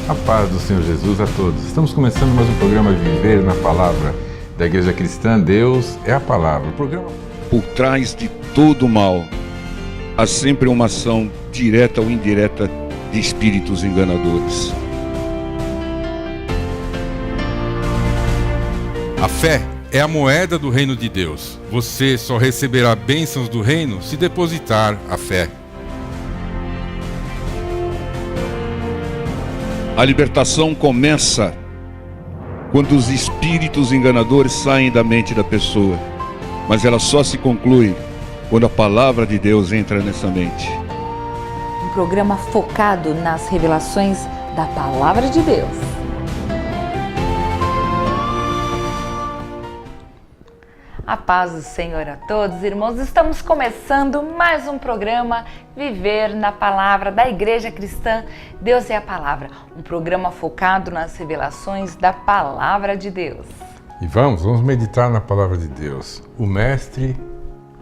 A paz do Senhor Jesus a todos. Estamos começando mais um programa Viver na Palavra da Igreja Cristã. Deus é a Palavra. O programa... Por trás de todo mal, há sempre uma ação direta ou indireta de espíritos enganadores. A fé é a moeda do reino de Deus. Você só receberá bênçãos do reino se depositar a fé. A libertação começa quando os espíritos enganadores saem da mente da pessoa, mas ela só se conclui quando a palavra de Deus entra nessa mente. Um programa focado nas revelações da palavra de Deus. A paz do Senhor a todos, irmãos. Estamos começando mais um programa Viver na Palavra da Igreja Cristã. Deus é a Palavra, um programa focado nas revelações da Palavra de Deus. E vamos meditar na Palavra de Deus, o Mestre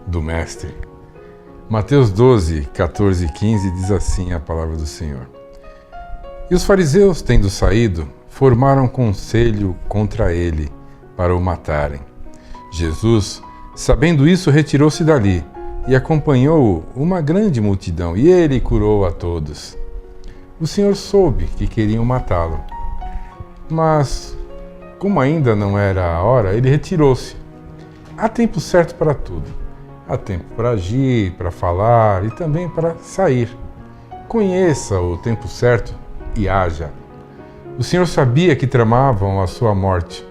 do Mestre. Mateus 12, 14 e 15 diz assim a Palavra do Senhor. E os fariseus, tendo saído, formaram conselho contra ele para o matarem. Jesus, sabendo isso, retirou-se dali e acompanhou-o uma grande multidão, e ele curou a todos. O Senhor soube que queriam matá-lo, mas, como ainda não era a hora, ele retirou-se. Há tempo certo para tudo. Há tempo para agir, para falar e também para sair. Conheça o tempo certo e haja. O Senhor sabia que tramavam a sua morte.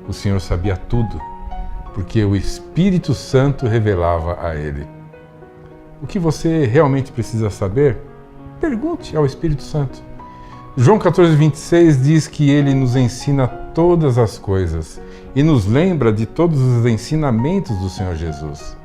O Senhor sabia tudo, porque o Espírito Santo revelava a ele. O que você realmente precisa saber? Pergunte ao Espírito Santo. João 14, 26 diz que ele nos ensina todas as coisas e nos lembra de todos os ensinamentos do Senhor Jesus.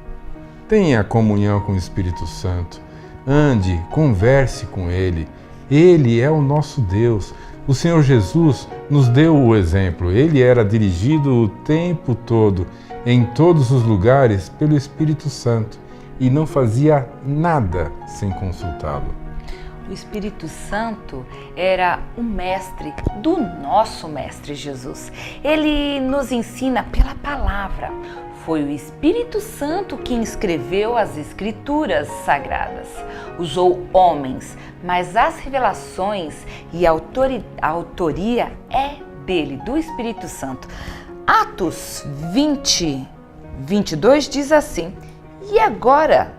Tenha comunhão com o Espírito Santo. Ande, converse com ele. Ele é o nosso Deus. O Senhor Jesus nos deu o exemplo. Ele era dirigido o tempo todo, em todos os lugares, pelo Espírito Santo e não fazia nada sem consultá-lo. O Espírito Santo era o mestre do nosso Mestre Jesus. Ele nos ensina pela palavra. Foi o Espírito Santo quem escreveu as Escrituras Sagradas. Usou homens, mas as revelações e a autoria é dele, do Espírito Santo. Atos 20, 22 diz assim: E agora,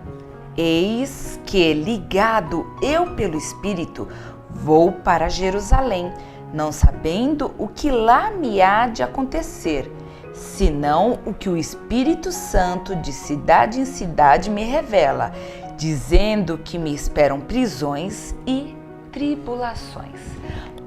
eis que, ligado eu pelo Espírito, vou para Jerusalém, não sabendo o que lá me há de acontecer, senão o que o Espírito Santo de cidade em cidade me revela, dizendo que me esperam prisões e tribulações.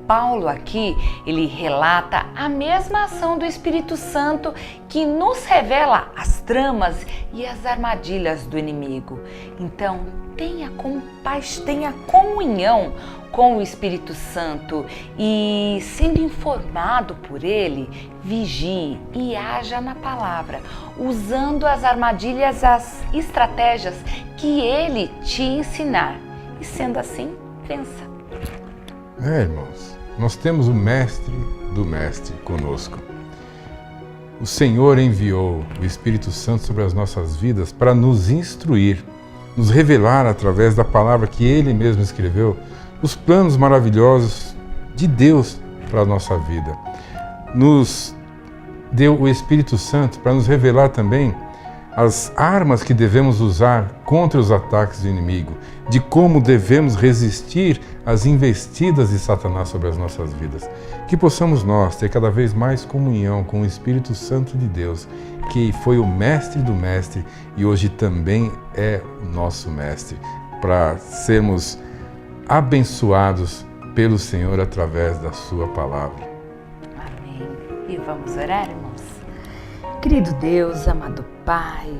Paulo aqui, ele relata a mesma ação do Espírito Santo que nos revela as tramas e as armadilhas do inimigo. Então, tenha comunhão com o Espírito Santo e, sendo informado por ele, vigie e haja na palavra, usando as armadilhas, as estratégias que ele te ensinar. E sendo assim, vença. Irmãos, nós temos o Mestre do Mestre conosco. O Senhor enviou o Espírito Santo sobre as nossas vidas para nos instruir, nos revelar através da palavra que Ele mesmo escreveu, os planos maravilhosos de Deus para a nossa vida. Nos deu o Espírito Santo para nos revelar também as armas que devemos usar contra os ataques do inimigo, de como devemos resistir às investidas de Satanás sobre as nossas vidas. Que possamos nós ter cada vez mais comunhão com o Espírito Santo de Deus, que foi o Mestre do Mestre e hoje também é o nosso Mestre, para sermos abençoados pelo Senhor através da sua palavra. Amém. E vamos orar, irmãos? Querido Deus, amado Pai,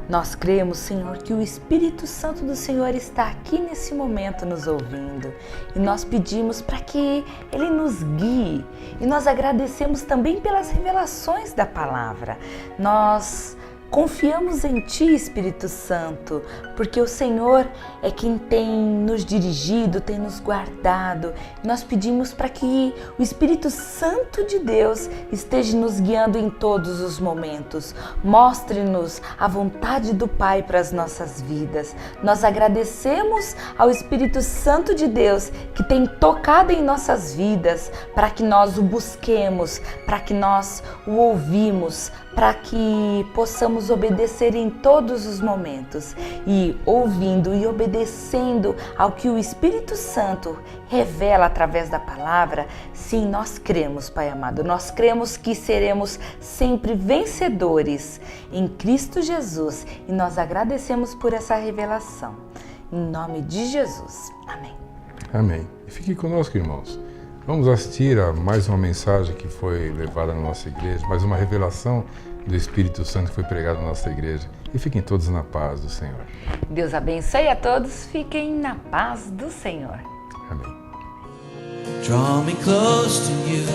nós cremos, Senhor, que o Espírito Santo do Senhor está aqui nesse momento nos ouvindo. E nós pedimos para que Ele nos guie. E nós agradecemos também pelas revelações da palavra. Nós Confiamos em Ti, Espírito Santo, porque o Senhor é quem tem nos dirigido, tem nos guardado. Nós pedimos para que o Espírito Santo de Deus esteja nos guiando em todos os momentos. Mostre-nos a vontade do Pai para as nossas vidas. Nós agradecemos ao Espírito Santo de Deus que tem tocado em nossas vidas, para que nós o busquemos, para que nós o ouvimos, para que possamos obedecer em todos os momentos. E ouvindo e obedecendo ao que o Espírito Santo revela através da palavra, sim, nós cremos, Pai amado, nós cremos que seremos sempre vencedores em Cristo Jesus, e nós agradecemos por essa revelação. Em nome de Jesus. Amém. Amém. E fique conosco, irmãos. Vamos assistir a mais uma mensagem que foi levada na nossa igreja, mais uma revelação do Espírito Santo que foi pregada na nossa igreja. E fiquem todos na paz do Senhor. Deus abençoe a todos. Fiquem na paz do Senhor. Amém. Draw me close to you.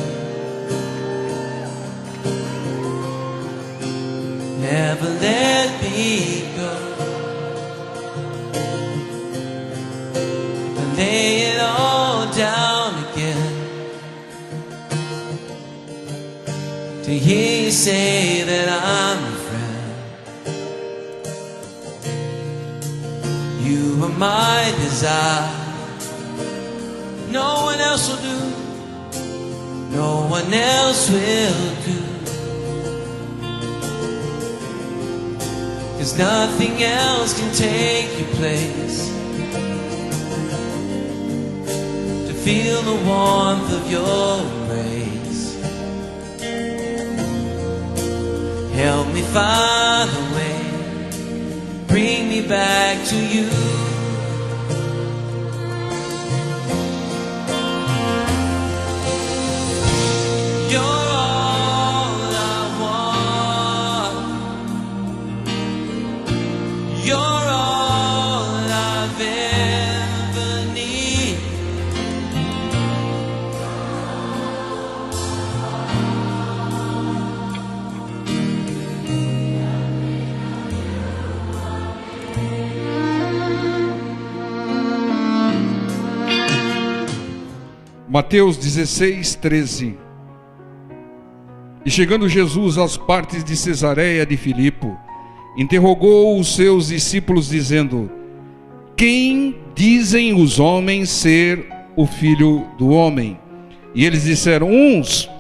Never let me go. Lay it all down again, to hear you say that I'm a friend. You are my desire. No one else will do. No one else will do. 'Cause nothing else can take your place. Feel the warmth of your embrace. Help me find a way. Bring me back to you. You're all I want. You're all I've ever needed. Mateus 16, 13. E chegando Jesus às partes de Cesareia de Filipe, interrogou os seus discípulos dizendo: quem dizem os homens ser o Filho do Homem? E eles disseram: uns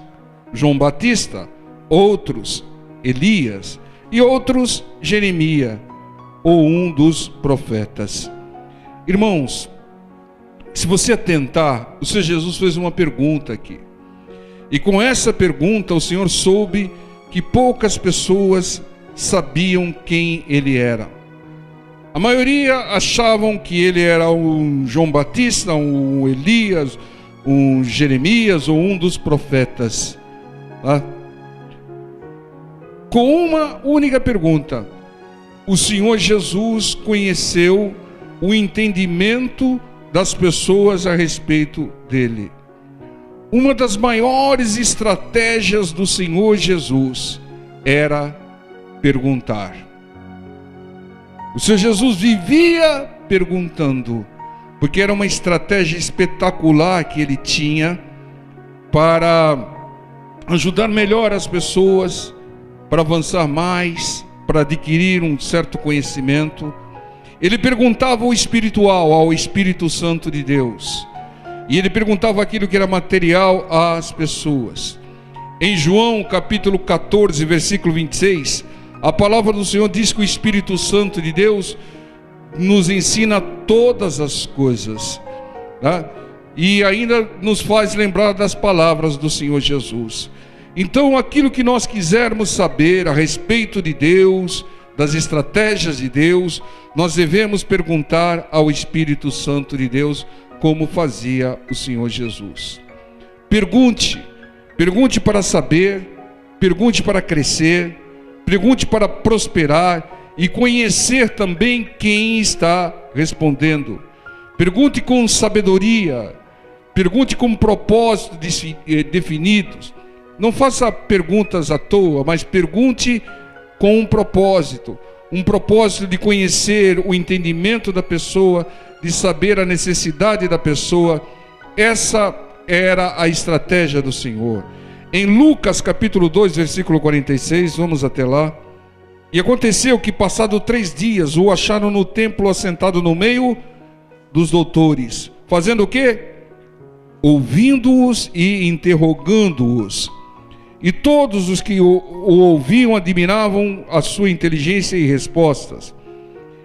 João Batista, outros Elias, e outros Jeremias, ou um dos profetas. Irmãos, se você atentar, o Senhor Jesus fez uma pergunta aqui. E com essa pergunta o Senhor soube que poucas pessoas sabiam quem ele era. A maioria achavam que ele era um João Batista, um Elias, um Jeremias ou um dos profetas. Tá? Com uma única pergunta, o Senhor Jesus conheceu o entendimento das pessoas a respeito dele. Uma das maiores estratégias do Senhor Jesus era perguntar. O Senhor Jesus vivia perguntando, porque era uma estratégia espetacular que ele tinha para ajudar melhor as pessoas, para avançar mais, para adquirir um certo conhecimento. Ele perguntava o espiritual ao Espírito Santo de Deus. E ele perguntava aquilo que era material às pessoas. Em João capítulo 14, versículo 26, a palavra do Senhor diz que o Espírito Santo de Deus nos ensina todas as coisas, tá? E ainda nos faz lembrar das palavras do Senhor Jesus. Então, aquilo que nós quisermos saber a respeito de Deus, das estratégias de Deus, nós devemos perguntar ao Espírito Santo de Deus, como fazia o Senhor Jesus. Pergunte para saber, pergunte para crescer, pergunte para prosperar e conhecer também quem está respondendo. Pergunte com sabedoria, pergunte com propósitos definidos. Não faça perguntas à toa, mas pergunte com um propósito de conhecer o entendimento da pessoa, de saber a necessidade da pessoa. Essa era a estratégia do Senhor. Em Lucas capítulo 2, versículo 46, vamos até lá. E aconteceu que, passado 3 dias, o acharam no templo assentado no meio dos doutores, fazendo o quê? Ouvindo-os e interrogando-os. E todos os que o ouviam admiravam a sua inteligência e respostas.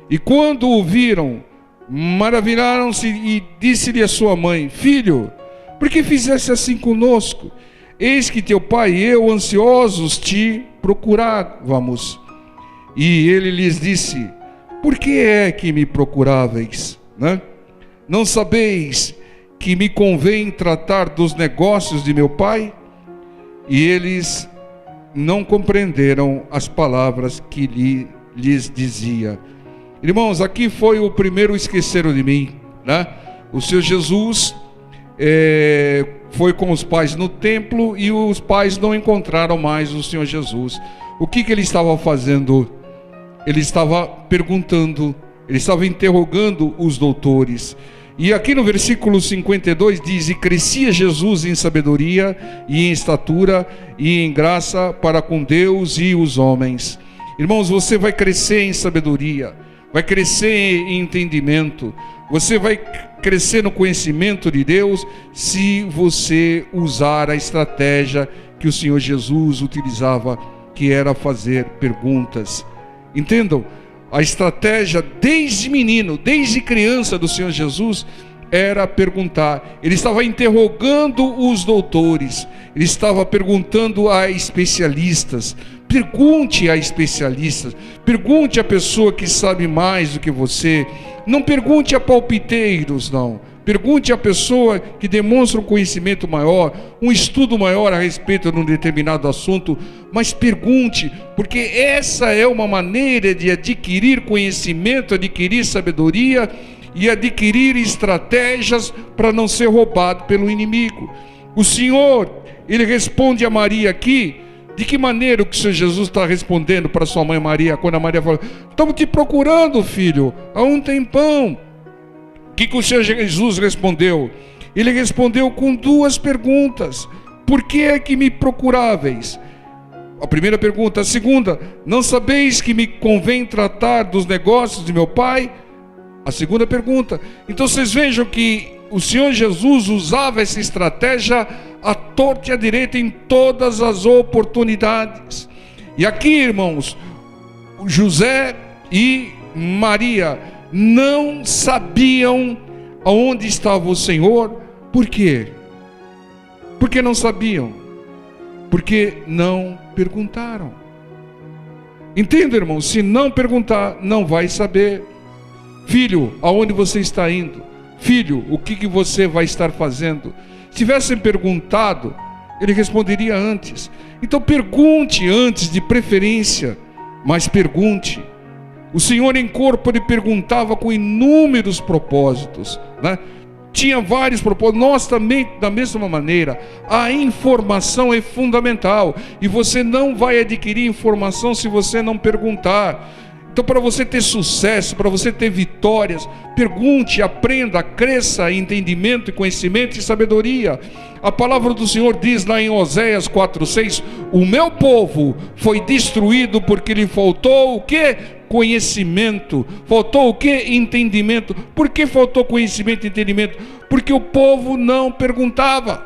E quando o viram, maravilharam-se, e disse-lhe a sua mãe: Filho, por que fizeste assim conosco? Eis que teu pai e eu, ansiosos, te procurávamos. E ele lhes disse: Por que é que me procuráveis? Não sabeis que me convém tratar dos negócios de meu pai? E eles não compreenderam as palavras que lhes dizia. Irmãos, aqui foi o primeiro esqueceram de mim, O Senhor Jesus foi com os pais no templo, e os pais não encontraram mais o Senhor Jesus. O que ele estava fazendo? Ele estava perguntando, ele estava interrogando os doutores. E aqui no versículo 52 diz: E crescia Jesus em sabedoria e em estatura e em graça para com Deus e os homens. Irmãos, você vai crescer em sabedoria, vai crescer em entendimento, você vai crescer no conhecimento de Deus, se você usar a estratégia que o Senhor Jesus utilizava, que era fazer perguntas. Entendam? A estratégia desde menino, desde criança do Senhor Jesus, era perguntar. Ele estava interrogando os doutores, ele estava perguntando a especialistas. Pergunte a especialistas, pergunte a pessoa que sabe mais do que você. Não pergunte a palpiteiros, não. Pergunte a pessoa que demonstra um conhecimento maior, um estudo maior a respeito de um determinado assunto. Mas pergunte, porque essa é uma maneira de adquirir conhecimento, adquirir sabedoria e adquirir estratégias para não ser roubado pelo inimigo. O Senhor, ele responde a Maria aqui. De que maneira que o Senhor Jesus está respondendo para sua mãe Maria, quando a Maria fala: Estamos te procurando, filho, há um tempão. O que o Senhor Jesus respondeu? Ele respondeu com 2 perguntas. Por que é que me procuráveis? A primeira pergunta. A segunda: não sabeis que me convém tratar dos negócios de meu pai? A segunda pergunta. Então vocês vejam que o Senhor Jesus usava essa estratégia à torta e à direita em todas as oportunidades. E aqui, irmãos, José e Maria não sabiam aonde estava o Senhor. Por quê? Porque não sabiam. Porque não perguntaram. Entenda, irmão, se não perguntar, não vai saber. Filho, aonde você está indo? Filho, o que você vai estar fazendo? Se tivessem perguntado, ele responderia antes. Então pergunte antes, de preferência, mas pergunte. O Senhor em corpo, ele perguntava com inúmeros propósitos, Tinha vários propósitos. Nós também, da mesma maneira. A informação é fundamental, e você não vai adquirir informação se você não perguntar. Então, para você ter sucesso, para você ter vitórias, pergunte, aprenda, cresça em entendimento, conhecimento e sabedoria. A palavra do Senhor diz lá em Oséias 4:6: O meu povo foi destruído porque lhe faltou o quê? Conhecimento. Faltou o quê? Entendimento. Por que faltou conhecimento e entendimento? Porque o povo não perguntava.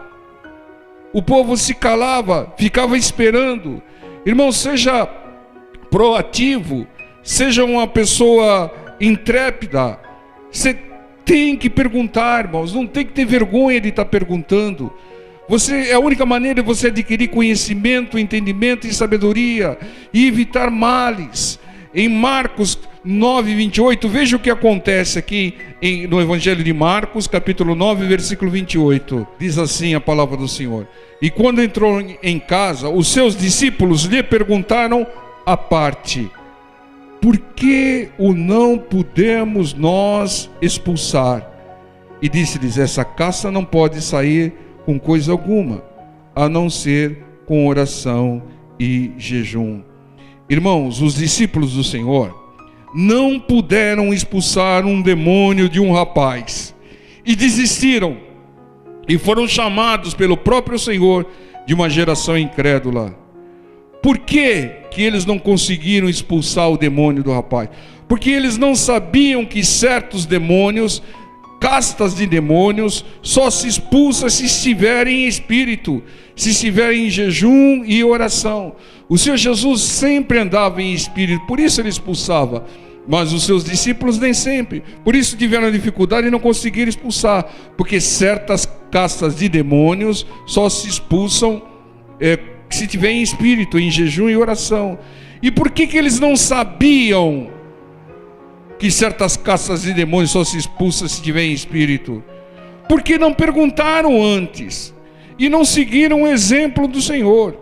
O povo se calava, ficava esperando. Irmão, seja proativo. Seja uma pessoa intrépida. Você tem que perguntar, irmãos. Não tem que ter vergonha de estar perguntando. É a única maneira de você adquirir conhecimento, entendimento e sabedoria, e evitar males. Em Marcos 9:28, veja o que acontece aqui no Evangelho de Marcos, capítulo 9, versículo 28. Diz assim a palavra do Senhor: E quando entrou em casa, os seus discípulos lhe perguntaram à parte: Por que o não podemos nós expulsar? E disse-lhes: Essa caça não pode sair com coisa alguma, a não ser com oração e jejum. Irmãos, os discípulos do Senhor não puderam expulsar um demônio de um rapaz e desistiram, e foram chamados pelo próprio Senhor de uma geração incrédula. Por que eles não conseguiram expulsar o demônio do rapaz? Porque eles não sabiam que certos demônios, castas de demônios, só se expulsa se estiverem em espírito, se estiverem em jejum e oração. O Senhor Jesus sempre andava em espírito, por isso ele expulsava. Mas os seus discípulos nem sempre. Por isso tiveram dificuldade e não conseguiram expulsar. Porque certas castas de demônios só se expulsam se tiver em espírito, em jejum e oração. E por que eles não sabiam que certas castas de demônios só se expulsam se tiver em espírito? Porque não perguntaram antes e não seguiram o exemplo do Senhor.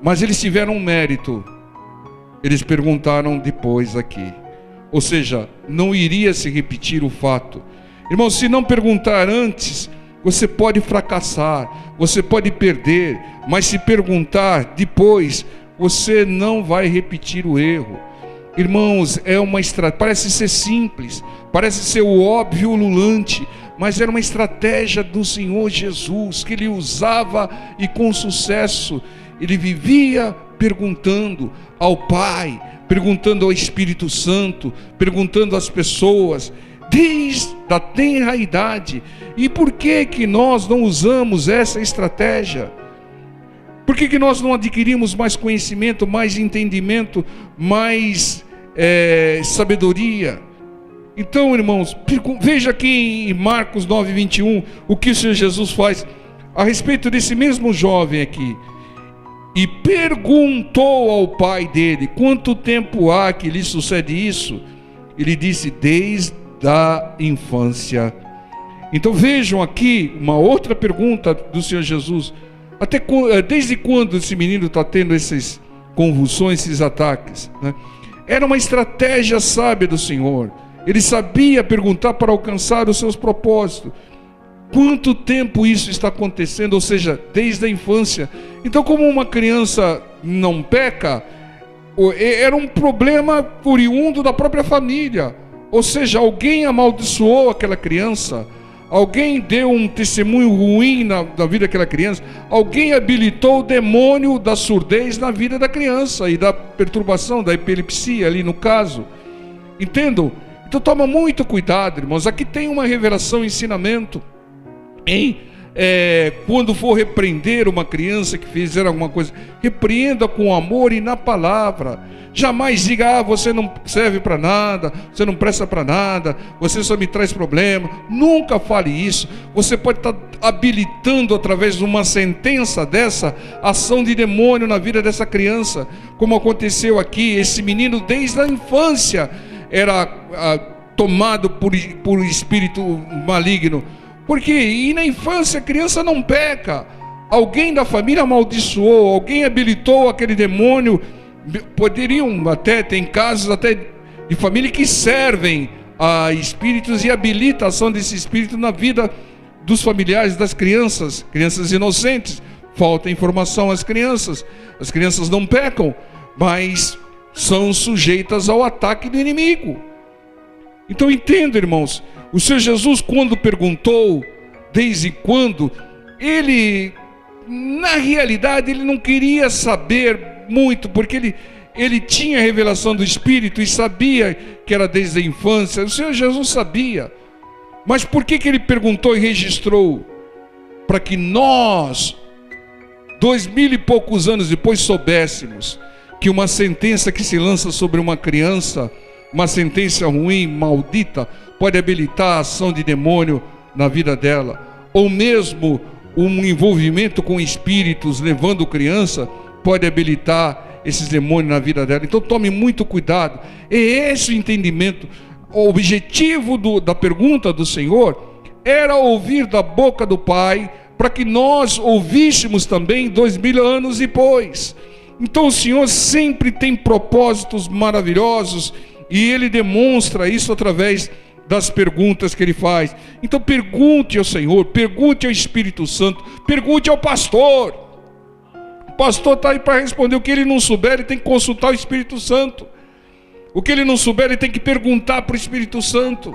Mas eles tiveram um mérito. Eles perguntaram depois aqui. Ou seja, não iria se repetir o fato. Irmão, se não perguntar antes, você pode fracassar, você pode perder. Mas se perguntar depois, você não vai repetir o erro. Irmãos, é uma estratégia, parece ser simples, parece ser o óbvio ululante, mas era uma estratégia do Senhor Jesus, que ele usava e com sucesso. Ele vivia perguntando ao Pai, perguntando ao Espírito Santo, perguntando às pessoas, desde a tenra idade. E por que nós não usamos essa estratégia? Por que nós não adquirimos mais conhecimento, mais entendimento, mais sabedoria? Então, irmãos, veja aqui em Marcos 9:21, o que o Senhor Jesus faz a respeito desse mesmo jovem aqui. E perguntou ao pai dele: quanto tempo há que lhe sucede isso? Ele disse: desde a infância. Então vejam aqui uma outra pergunta do Senhor Jesus: desde quando esse menino está tendo essas convulsões, esses ataques, né? Era uma estratégia sábia do Senhor. Ele sabia perguntar para alcançar os seus propósitos. Quanto tempo isso está acontecendo? Ou seja, desde a infância. Então, como uma criança não peca, era um problema oriundo da própria família. Ou seja, alguém amaldiçoou aquela criança, alguém deu um testemunho ruim na vida daquela criança, alguém habilitou o demônio da surdez na vida da criança e da perturbação, da epilepsia ali no caso. Entendam? Então toma muito cuidado, irmãos. Aqui tem uma revelação, um ensinamento. Quando for repreender uma criança que fizer alguma coisa, repreenda com amor e na palavra. Jamais diga: você não serve para nada, você não presta para nada, você só me traz problema. Nunca fale isso. Você pode estar habilitando através de uma sentença dessa ação de demônio na vida dessa criança, como aconteceu aqui. Esse menino desde a infância era tomado por espírito maligno. Porque e na infância a criança não peca. Alguém da família amaldiçoou, alguém habilitou aquele demônio. Poderiam até, tem casos até de família que servem a espíritos e habilita a ação desse espírito na vida dos familiares das crianças inocentes. Falta informação às crianças. As crianças não pecam, mas são sujeitas ao ataque do inimigo. Então entenda, irmãos, o Senhor Jesus, quando perguntou desde quando, ele, na realidade, ele não queria saber muito, porque ele tinha a revelação do Espírito e sabia que era desde a infância. O Senhor Jesus sabia. Mas por que ele perguntou e registrou? Para que nós, 2000 e poucos anos depois, soubéssemos que uma sentença que se lança sobre uma criança, uma sentença ruim, maldita, pode habilitar a ação de demônio na vida dela, ou mesmo um envolvimento com espíritos levando criança pode habilitar esses demônios na vida dela. Então tome muito cuidado. É esse o entendimento. O objetivo da pergunta do Senhor era ouvir da boca do Pai, para que nós ouvíssemos também 2000 anos depois. Então o Senhor sempre tem propósitos maravilhosos, e Ele demonstra isso através das perguntas que Ele faz. Então pergunte ao Senhor, pergunte ao Espírito Santo, pergunte ao pastor, pastor está aí para responder. O que ele não souber, ele tem que consultar o Espírito Santo. O que ele não souber, ele tem que perguntar para o Espírito Santo.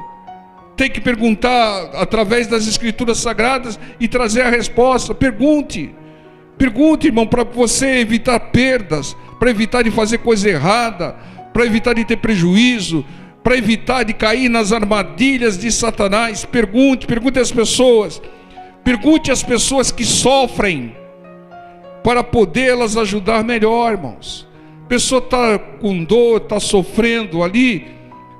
Tem que perguntar através das Escrituras Sagradas e trazer a resposta. Pergunte, irmão, para você evitar perdas, para evitar de fazer coisa errada, para evitar de ter prejuízo, para evitar de cair nas armadilhas de Satanás. Pergunte às pessoas. Pergunte às pessoas que sofrem, para podê-las ajudar melhor, irmãos. A pessoa está com dor, está sofrendo ali.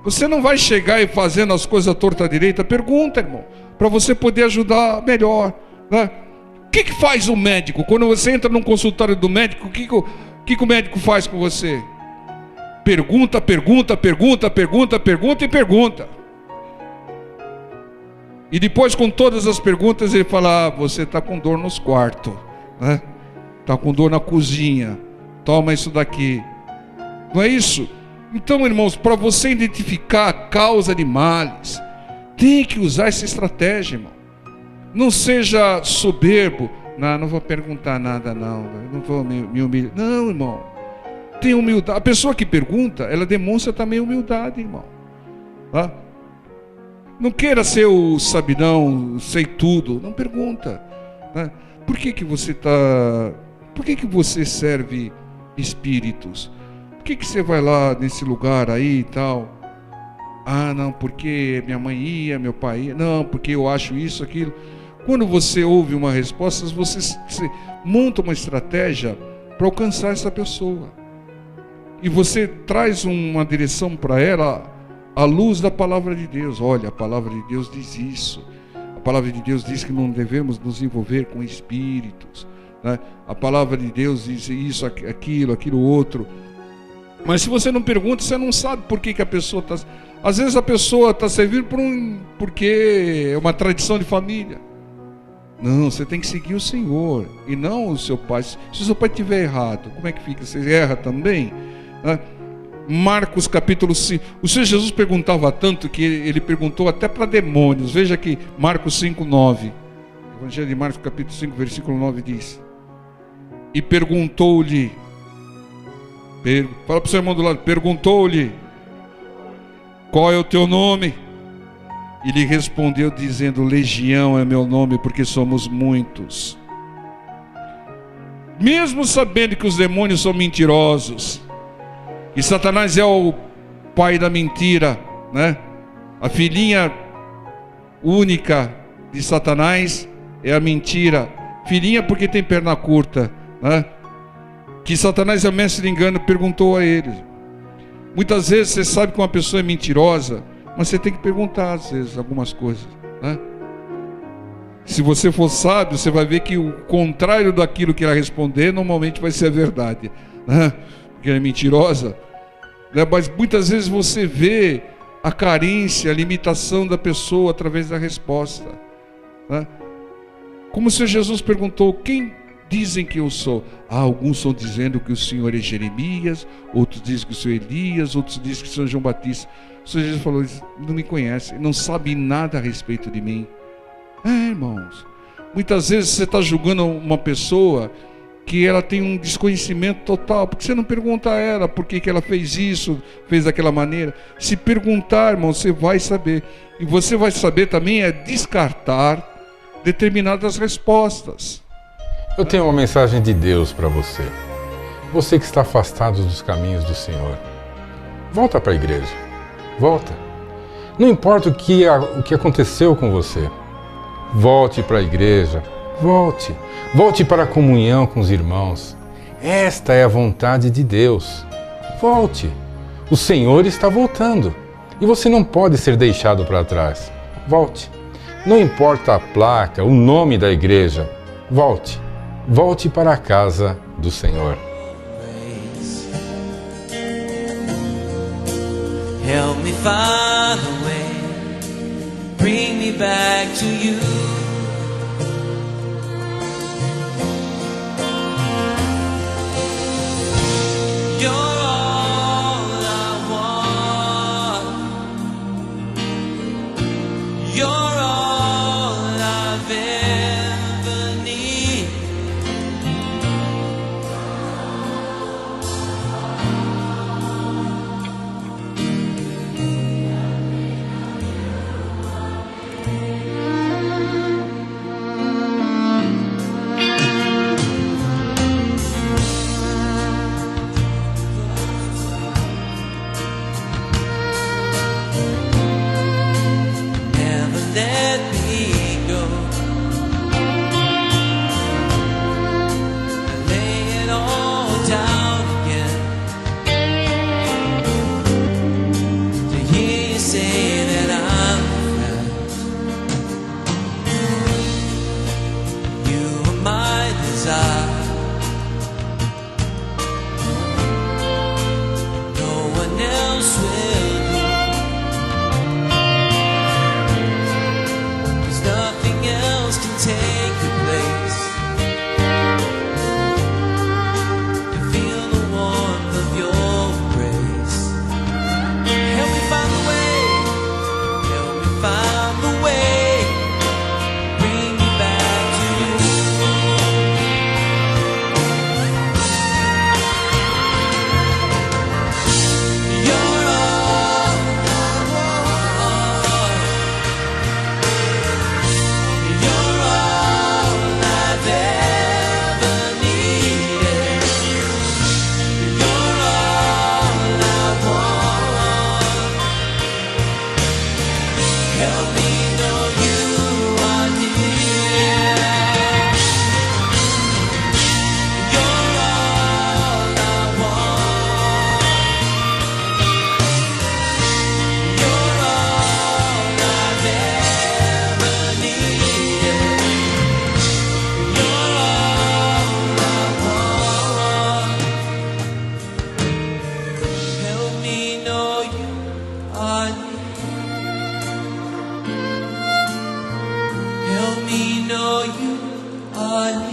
Você não vai chegar e fazendo as coisas à torta direita. Pergunta, irmão, para você poder ajudar melhor, né? O que faz o médico? Quando você entra num consultório do médico, o que o médico faz com você? Pergunta e pergunta. E depois, com todas as perguntas, ele fala: você está com dor nos quartos, né? Está com dor na cozinha, toma isso daqui. Não é isso? Então, irmãos, para você identificar a causa de males, tem que usar essa estratégia, irmão. Não seja soberbo. Não vou perguntar nada, não vou me humilhar. Não, irmão, tem humildade. A pessoa que pergunta, ela demonstra também humildade, irmão, tá? Não queira ser o sabidão, sei tudo. Não pergunta, né? Por que você serve espíritos? Por que você vai lá nesse lugar aí e tal? Não, porque minha mãe ia, meu pai ia. Não, porque eu acho isso, aquilo. Quando você ouve uma resposta, você monta uma estratégia para alcançar essa pessoa. E você traz uma direção para ela à luz da palavra de Deus. Olha, a palavra de Deus diz isso. A palavra de Deus diz que não devemos nos envolver com espíritos, né? A palavra de Deus diz isso, aquilo outro. Mas se você não pergunta, você não sabe por que a pessoa está... Às vezes a pessoa está servindo porque é uma tradição de família. Não, você tem que seguir o Senhor e não o seu pai. Se o seu pai estiver errado, como é que fica? Você erra também? Marcos capítulo 5. O Senhor Jesus perguntava tanto que ele perguntou até para demônios. Veja aqui, Marcos 5, 9. Evangelho de Marcos capítulo 5, versículo 9 diz: e perguntou-lhe, fala para o seu irmão do lado, perguntou-lhe: qual é o teu nome? E lhe respondeu dizendo: Legião é meu nome, porque somos muitos. Mesmo sabendo que os demônios são mentirosos, e Satanás é o pai da mentira, né? A filhinha única de Satanás é a mentira. Filhinha porque tem perna curta, né? Que Satanás é o mestre de engano, perguntou a eles. Muitas vezes você sabe que uma pessoa é mentirosa, mas você tem que perguntar às vezes algumas coisas, né? Se você for sábio, você vai ver que o contrário daquilo que ela responder normalmente vai ser a verdade, né? Porque ela é mentirosa, né? Mas muitas vezes você vê a carência, a limitação da pessoa através da resposta, né? Como o Senhor Jesus perguntou: quem dizem que eu sou? Alguns estão dizendo que o Senhor é Jeremias, outros dizem que o Senhor é Elias, outros dizem que o Senhor é João Batista. O Senhor Jesus falou: não me conhece, não sabe nada a respeito de mim. Irmãos, muitas vezes você está julgando uma pessoa que ela tem um desconhecimento total, porque você não pergunta a ela por que ela fez isso, fez daquela maneira. Se perguntar, irmão, você vai saber. E você vai saber também descartar determinadas respostas. Eu tenho uma mensagem de Deus para você. Você que está afastado dos caminhos do Senhor, volta para a igreja. Volta. Não importa o que aconteceu com você. Volte para a igreja. Volte. Volte para a comunhão com os irmãos. Esta é a vontade de Deus. Volte. O Senhor está voltando. E você não pode ser deixado para trás. Volte. Não importa a placa, o nome da igreja. Volte. Volte para a casa do Senhor. Help me find a way, bring me back to you. You're all I want. You're all I've ever need. Help me know you are near. You're all I want. You're all I've ever needed. You're all I want. Help me know you are near. Help me know you are near.